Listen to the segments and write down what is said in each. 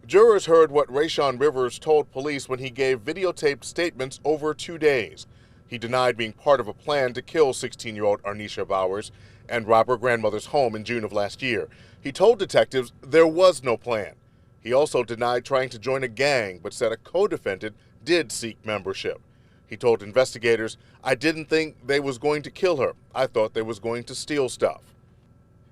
Jurors heard what Rayshawn Rivers told police when he gave videotaped statements over 2 days. He denied being part of a plan to kill 16-year-old Arnisha Bowers and rob her grandmother's home in June of last year. He told detectives there was no plan. He also denied trying to join a gang, but said a co-defendant did seek membership. He told investigators, "I didn't think they was going to kill her. I thought they was going to steal stuff."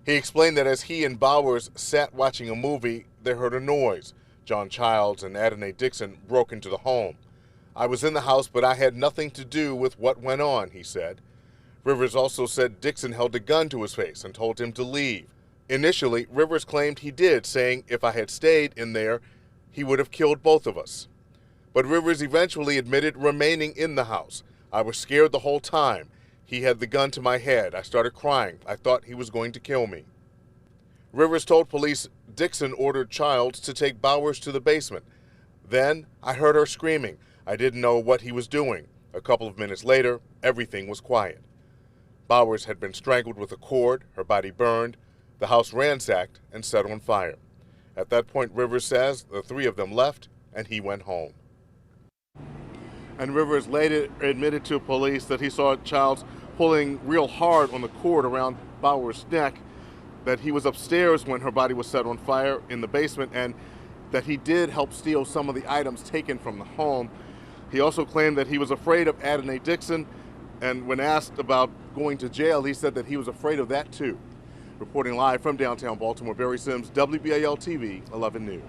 He explained that as he and Bowers sat watching a movie, they heard a noise. John Childs and Adonai Dixon broke into the home. "I was in the house, but I had nothing to do with what went on," he said. Rivers also said Dixon held a gun to his face and told him to leave. Initially, Rivers claimed he did, saying if I had stayed in there, he would have killed both of us. But Rivers eventually admitted remaining in the house. "I was scared the whole time. He had the gun to my head. I started crying. I thought he was going to kill me." Rivers told police Dixon ordered Childs to take Bowers to the basement. "Then I heard her screaming. I didn't know what he was doing. A couple of minutes later, everything was quiet." Bowers had been strangled with a cord, her body burned, the house ransacked and set on fire. At that point, Rivers says the three of them left and he went home. And Rivers later admitted to police that he saw Childs pulling real hard on the cord around Bowers' neck, that he was upstairs when her body was set on fire in the basement, and that he did help steal some of the items taken from the home. He also claimed that he was afraid of Adonai Dixon, and when asked about going to jail, he said that he was afraid of that too. Reporting live from downtown Baltimore, Barry Sims, WBAL TV 11 News.